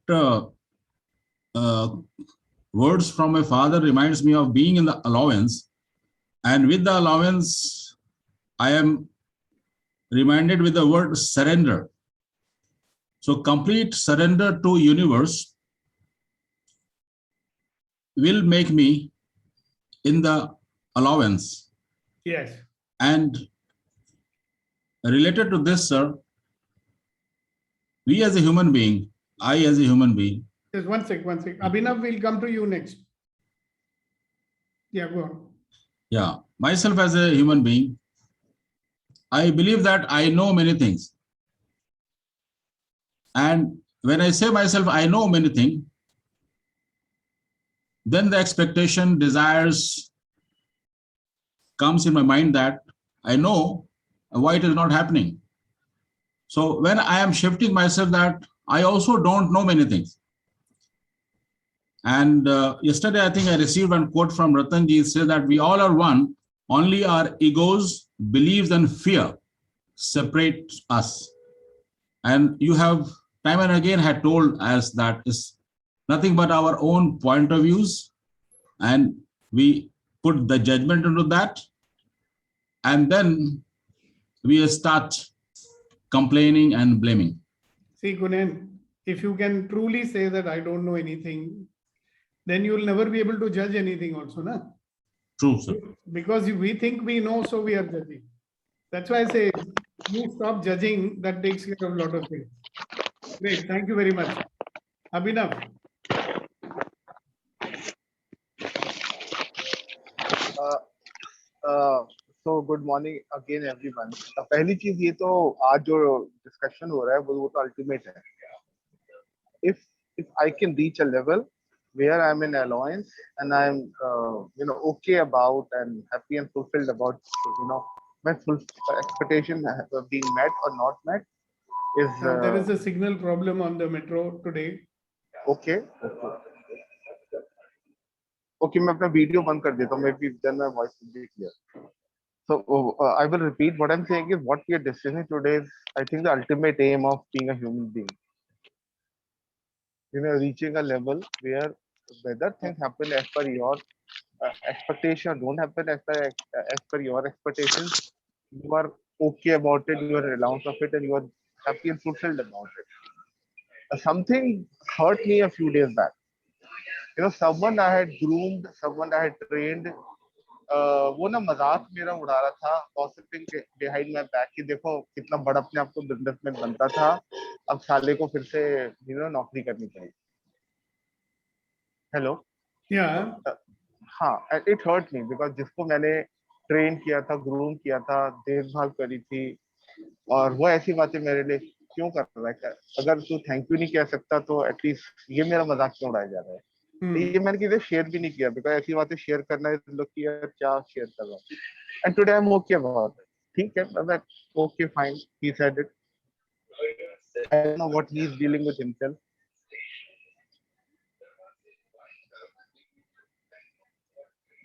words from my father reminds me of being in the allowance. And with the allowance, I am reminded with the word surrender. So complete surrender to universe will make me in the allowance. Yes. And related to this, sir, we as a human being, I as a human being. Just one sec. Abhinav will come to you next. Yeah, go on. Yeah, myself as a human being, I believe that I know many things. And when I say myself, I know many things, then the expectation, desires comes in my mind that I know why it is not happening. So when I am shifting myself that I also don't know many things. And yesterday, I think I received one quote from Ratanji. It says that we all are one, only our egos, beliefs, and fear separate us. And you have time and again had told us that is nothing but our own point of views. And we put the judgment into that. And then we start complaining and blaming. See, Kunen, if you can truly say that I don't know anything, then you will never be able to judge anything also, na? True, sir. Because we think we know, so we are judging. That's why I say, you stop judging, that takes care of a lot of things. Great, thank you very much. Abhinav. So good morning again everyone. पहली चीज ये तो आज जो discussion हो रहा है वो तो अल्टीमेट है. If I can reach a level where I'm in allowance and I'm okay about and happy and fulfilled about my full expectation being met or not met is There is a signal problem on the metro today. Okay, मैं अपना video बंद कर देता हूँ. Maybe then my voice will be clear. So I will repeat what I'm saying is what we are discussing today is I think the ultimate aim of being a human being. Reaching a level where whether things happen as per your expectation or don't happen as per your expectations, you are okay about it, you are allowance of it, and you are happy and fulfilled about it. Something hurt me a few days back. You know, someone I had groomed, someone I had trained, वो ना मजाक मेरा उड़ा रहा था gossiping behind my back कि देखो कितना बड़ा अपने आप को बिजनेसमैन बनता था, अब साले को फिर से नौकरी करनी चाहिए. हेलो. Yeah. हाँ, इट हर्ट मी बिकॉज जिसको मैंने ट्रेन किया था, ग्रूम किया था, देखभाल करी थी, और वो ऐसी बातें मेरे लिए क्यों कर रहा है? अगर तू थैंक यू नहीं कह सकता तो एटलीस्ट ये मेरा मजाक क्यों उड़ाया जा रहा है? ये मैंने किसी शेयर भी नहीं किया बिकॉज ऐसी बातें शेयर करना है लोग की यार क्या शेयर कर रहा हूँ. And today I am okay about it. ठीक है, but okay fine, he said it. I don't know what he is dealing with himself.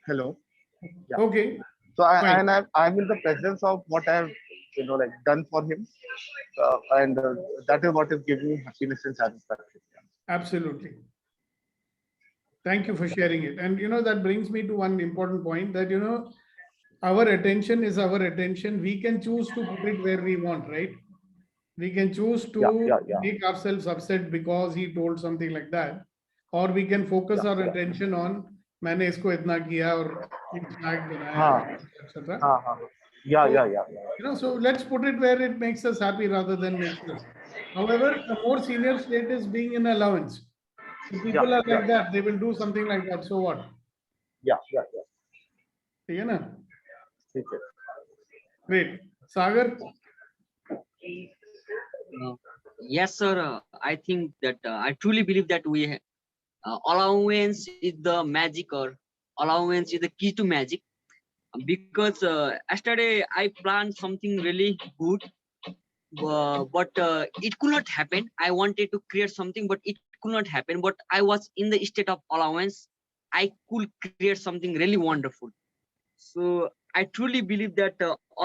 Hello. Yeah. Okay. So I'm in the presence of what I have like done for him, and that is what is giving me happiness and satisfaction. Absolutely. Thank you for sharing it. And that brings me to one important point that our attention is our attention. We can choose to put it where we want, right? We can choose to make ourselves upset because he told something like that, or we can focus our attention on मैंने इसको इतना किया और etc. So let's put it where it makes us happy rather than makes us. However, a more senior state is being in allowance. If people are like that, they will do something like that. So what? ठीक है ना? Great. Sagar? Yes, sir. I think that I truly believe that we allowance is the magic, or allowance is the key to magic, because yesterday I planned something really good, but it could not happen. I wanted to create something, but it could not happen. But I was in the state of allowance. I could create something really wonderful. So I truly believe that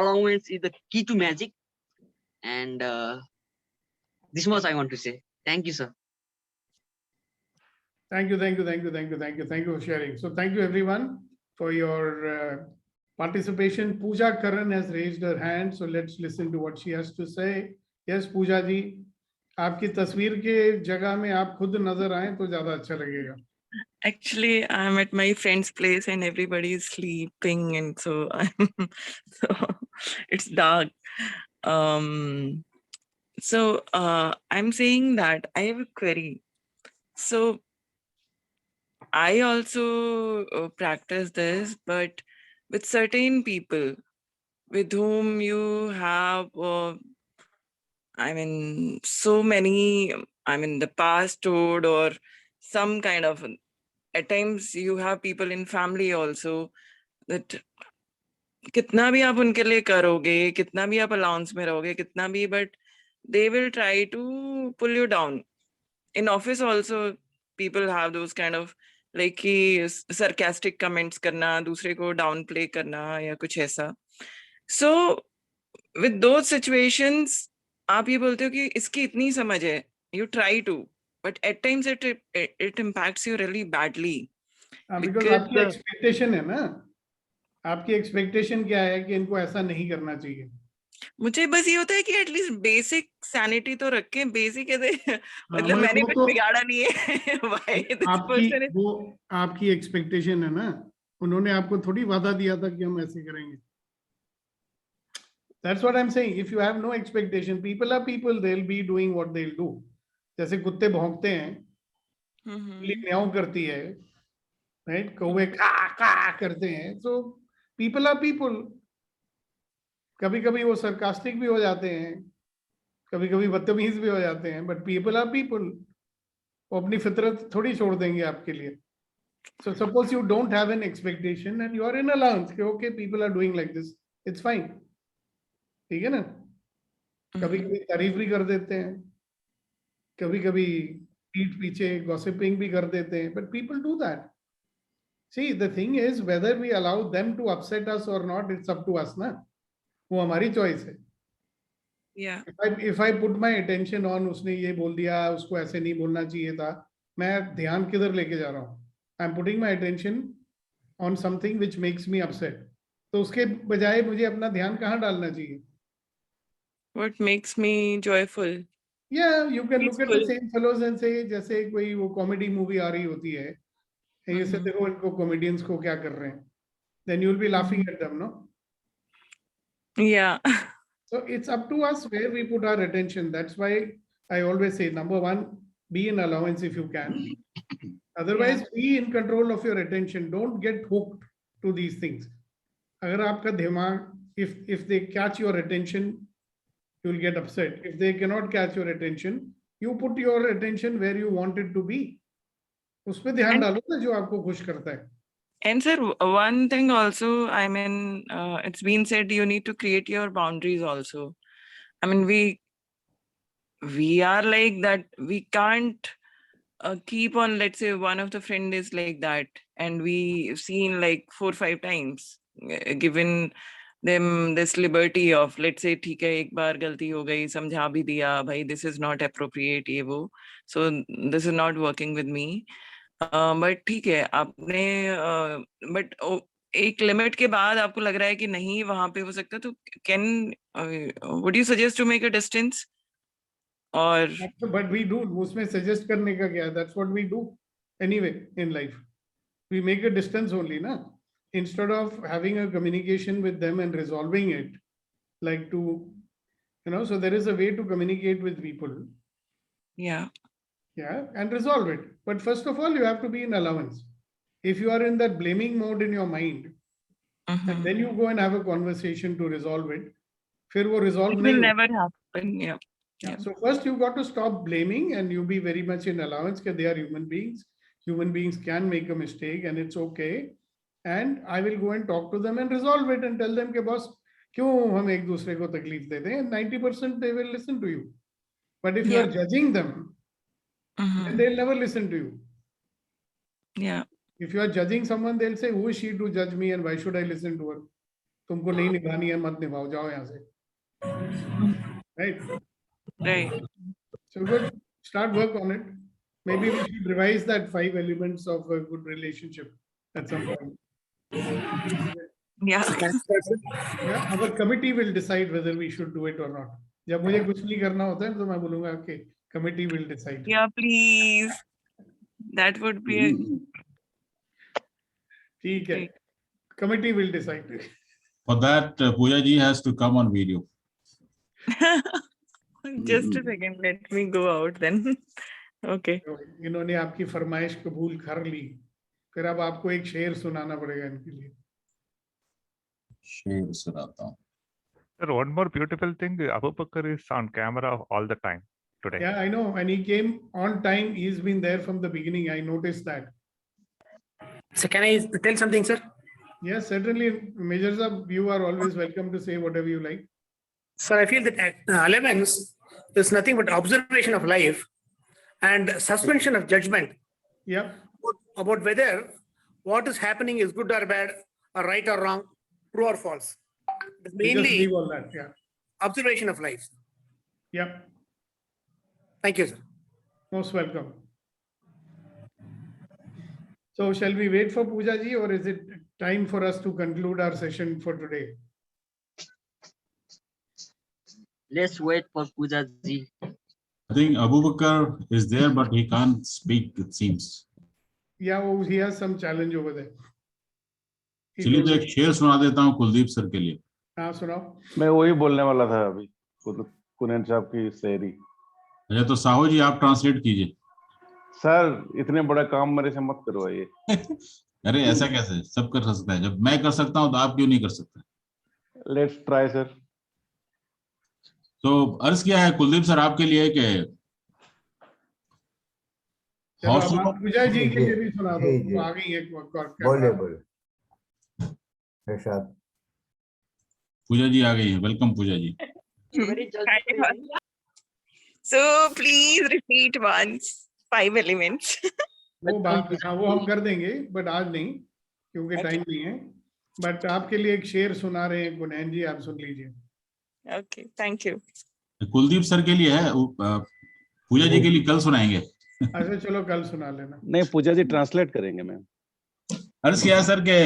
allowance is the key to magic, and this much I want to say. Thank you, sir. Thank you for sharing. So thank you everyone for your participation. Pooja Karan has raised her hand, so let's listen to what she has to say. Yes, Pooja ji, आपकी तस्वीर के जगह में आप खुद नजर आए तो ज्यादा अच्छा लगेगा. Actually, I'm at my friend's place and everybody is sleeping, and so it's dark. So I'm saying that I have a query. So I also practice this, but with certain people with whom you have, so many, the past told, or some kind of, at times you have people in family also that कितना भी आप उनके लिए करोगे, कितना भी आप allowance में रहोगे, कितना भी, but they will try to pull you down. In office also, people have those kind of like कि sarcastic comments करना, दूसरे को downplay करना या कुछ ऐसा. So with those situations, आप ये बोलते हो कि इसकी इतनी समझ है, you try to, but at times it impacts you really badly. Because आपकी expectation है ना, आपकी expectation क्या है कि इनको ऐसा नहीं करना चाहिए. मुझे बस ये होता है कि एटलीस्ट बेसिक सैनिटी तो रखें. बेसिक मतलब मैंने कुछ बिगाड़ा नहीं है. वो आपकी एक्सपेक्टेशन है ना, उन्होंने आपको थोड़ी वादा दिया था कि हम ऐसे करेंगे. That's what I'm saying. If you have no expectation, people are people, they'll be doing what they'll do. जैसे कुत्ते भौंकते हैं, म्याऊं करती है, right? कौवे का करते हैं. So people are people. कभी कभी वो सरकास्टिक भी हो जाते हैं, कभी कभी बदतमीज भी हो जाते हैं, बट पीपल आर पीपल. वो अपनी फितरत थोड़ी छोड़ देंगे आपके लिए. So suppose you don't have an expectation and you are in allowance कि okay people are doing like this, it's fine. ठीक है ना? कभी कभी तारीफ भी कर देते हैं, कभी कभी पीठ पीछे गॉसिपिंग भी कर देते हैं, but people do that. See the thing is whether we allow them to upset us और not, it's up to us ना. वो हमारी चॉइस है. If I put my attention on उसने ये बोल दिया, उसको ऐसे नहीं बोलना चाहिए था, मैं ध्यान किधर लेके जा रहा हूँ? I am putting my attention on something which makes me upset. तो उसके बजाय मुझे अपना ध्यान कहाँ डालना चाहिए? what makes me joyful. Yeah, you can look at the Peaceful. same fellows and say, जैसे कोई वो कॉमेडी मूवी आ रही होती है, ये से देखो इनको कॉमेडियंस को क्या कर रहे हैं, then you'll be laughing at them, no? Yeah. So it's up to us where we put our attention. That's why I always say, number one, be in allowance if you can. Otherwise, be in control of your attention. Don't get hooked to these things. अगर आपका दिमाग, if they catch your attention, you'll get upset. If they cannot catch your attention, you put your attention where you want it to be. उस पे ध्यान डालो ना जो आपको खुश करता है. And sir, one thing also, I mean, it's been said you need to create your boundaries also. I mean, we are like that. We can't keep on, let's say one of the friend is like that, and we've seen like 4 or 5 times, given them this liberty of, let's say, ठीक है, एक बार गलती हो गई, समझा भी दिया, भाई, this is not appropriate, ये वो, so this is not working with me. But ठीक है, आपने बट एक लिमिट के बाद आपको लग रहा है कि नहीं वहां पे हो सकता, तो can would you suggest to make a distance? और बट वी डू, उसमें सजेस्ट करने का क्या है? That's what we do anyway in life. We make a distance only ना, instead of having a communication with them and resolving it, like to, you know, so there is a way to communicate with people. Yeah, and resolve it. But first of all, you have to be in allowance. If you are in that blaming mode in your mind, and then you go and have a conversation to resolve it, फिर वो resolve it नहीं will होगा. never happen. Yeah. So first you got to stop blaming and you be very much in allowance that they are human beings. Human beings can make a mistake and it's okay. And I will go and talk to them and resolve it and tell them कि boss क्यों हम एक दूसरे को तकलीफ देते हैं. 90% they will listen to you. But if you are judging them, and they'll never listen to you. Yeah. If you are judging someone, they'll say, who is she to judge me and why should I listen to her? तुमको नहीं निभानी है, मत निभाओ, जाओ यहाँ से. Right? So good. Start work on it. Maybe we should revise that 5 elements of a good relationship at some point. Yeah. Yeah, our committee will decide whether we should do it or not. जब मुझे कुछ नहीं करना होता है तो मैं बोलूँगा okay, committee will decide. Yeah, please. That would be a... ठीक है. Committee will decide. For that, Pooja ji has to come on video. Just a second, let me go out then. Okay. इन्होंने आपकी फरमाइश कबूल कर ली, फिर अब आपको एक शेर सुनाना पड़ेगा इनके लिए. शेर सुनाता हूँ. Sir, one more beautiful thing, Abu Bakr is on camera all the time today. Yeah, I know, and he came on time. He's been there from the beginning. I noticed that. So can I tell something, sir? Yes, certainly. Major Sahab, you are always welcome to say whatever you like. Sir, I feel that allowance is nothing but observation of life and suspension of judgment. Yeah. About whether what is happening is good or bad, or right or wrong, true or false. It's We just mainly leave all that. Yeah. observation of life. Yeah. Thank you, sir. Most welcome. So shall we wait for Pooja ji, or is it time for us to conclude our session for today? Let's wait for Pooja ji. I think Abu Bakr is there, but he can't speak, it seems. Yeah, oh, he has some challenge over there. चलिए तो एक शेर सुना देता हूँ Kuldeep sir के लिए. हाँ सुनाओ. मैं वही बोलने वाला था अभी, कुनैन साहब की शायरी. अच्छा तो साहू जी आप ट्रांसलेट कीजिए. सर इतने बड़ा काम मेरे से मत करवाइए. अरे ऐसा कैसे, सब कर सकता है. जब मैं कर सकता हूँ तो आप क्यों नहीं कर सकते? Let's try sir. तो अर्ज किया है कुलदीप सर आपके लिए कि पूजा जी के लिए भी सुना दो. वो आ गई एक बोले प्रसाद. पूजा जी आ गई है. Welcome Pooja ji. So please repeat once 5 elements. वो बात वो हम कर देंगे, बट आज नहीं क्योंकि टाइम नहीं है. बट आपके लिए एक शेर सुना रहे हैं कुनैन जी, आप सुन लीजिए. Okay, thank you. Kuldeep sir के लिए है, पूजा जी के लिए कल सुनाएंगे. अच्छा चलो कल सुना लेना. नहीं पूजा जी ट्रांसलेट करेंगे मैम. अर्ज किया सर के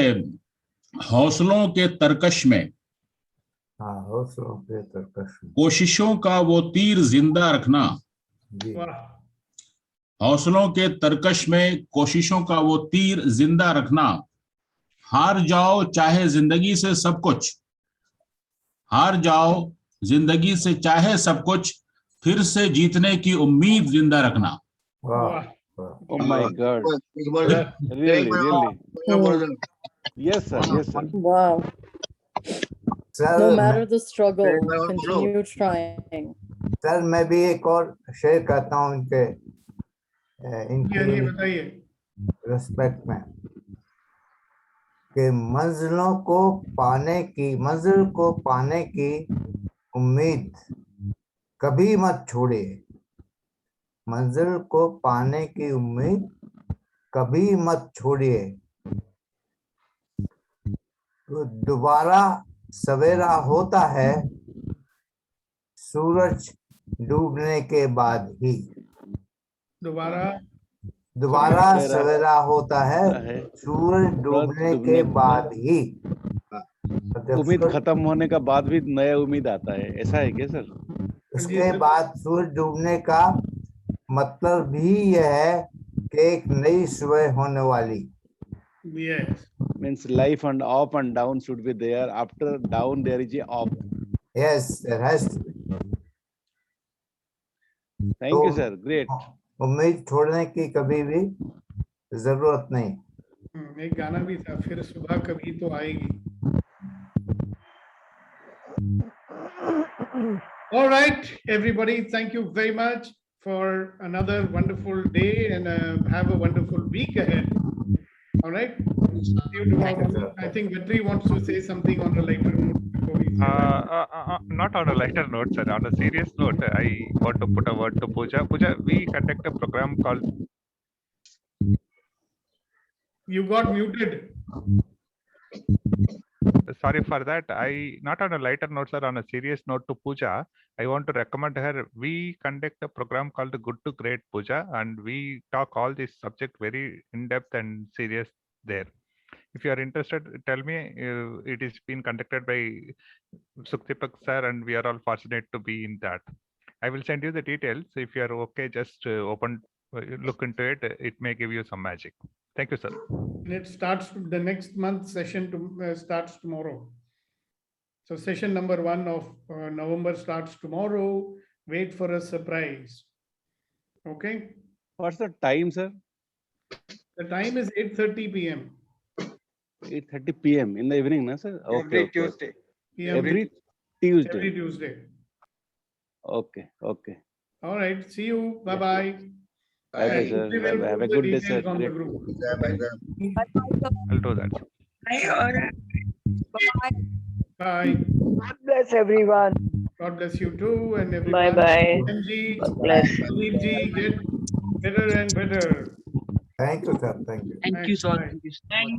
हौसलों के तरकश में हाँ, हौसलों के तरकश में। कोशिशों का वो तीर जिंदा रखना। जी। वाह, हौसलों के तरकश में कोशिशों का वो तीर जिंदा रखना। हार जाओ चाहे जिंदगी से सब कुछ, हार जाओ जिंदगी से चाहे सब कुछ, फिर से जीतने की उम्मीद जिंदा रखना। वाह, वाह, वाह। Oh my God. Really, really. Yes, sir. Yes, sir. Wow. Sir, No मैं- matter the struggle, continue trying. Sir मैं भी एक और शेयर करता हूँ इनके ये इनकी बताइए। रिस्पेक्ट में कि मंजिल को पाने की उम्मीद कभी मत छोड़िए। मंजिल को पाने की उम्मीद कभी मत छोड़िए। तो दोबारा सवेरा होता है सूरज डूबने के बाद ही। दोबारा सवेरा होता है सूरज डूबने के बाद ही। उम्मीद खत्म होने का बाद भी नया उम्मीद आता है, ऐसा है क्या सर? उसके बाद सूरज डूबने का मतलब भी यह है कि एक नई सुबह होने वाली। Yes. Means life and up and down should be there. After down there is a up. Yes, there has to be. Thank you, sir. Great. उम्मीद छोड़ने की कभी भी जरूरत नहीं। एक गाना भी था, फिर सुबह कभी तो आएगी। All right, everybody, thank you very much for another wonderful day and have a wonderful week ahead. All right. See you tomorrow. I think Vetri wants to say something on a lighter note before we say bye. Not on a lighter note, sir. On a serious note, I want to put a word to Pooja. Pooja, we conduct a program called. You got muted. Sorry for that. Not on a lighter note, sir, on a serious note to Pooja, I want to recommend her. We conduct a program called Good to Great Pooja, and we talk all this subject very in depth and serious there. If you are interested, tell me. It is being conducted by Sukdeepak sir, and we are all fortunate to be in that. I will send you the details. If you are okay, just look into it. It may give you some magic. Thank you, sir. And it starts the next month session starts tomorrow. So session number 1 of November starts tomorrow. Wait for a surprise. Okay. What's the time, sir? The time is 8:30 p.m. 8:30 p.m. in the evening, na, sir? Okay, Every okay. Tuesday. PM. Every Tuesday. Every Tuesday. Okay, okay. All right. See you. Bye-bye. Bye, bye, sir. We will Bye, bye. Have a put the good day, sir. details on the Great. group. I'll do that. Bye. God bless everyone. God bless you too and everyone. Bye-bye. MG, God bless. Ji, get better and better. Thank you, sir. Thank you. Thank you, sir. Thank you.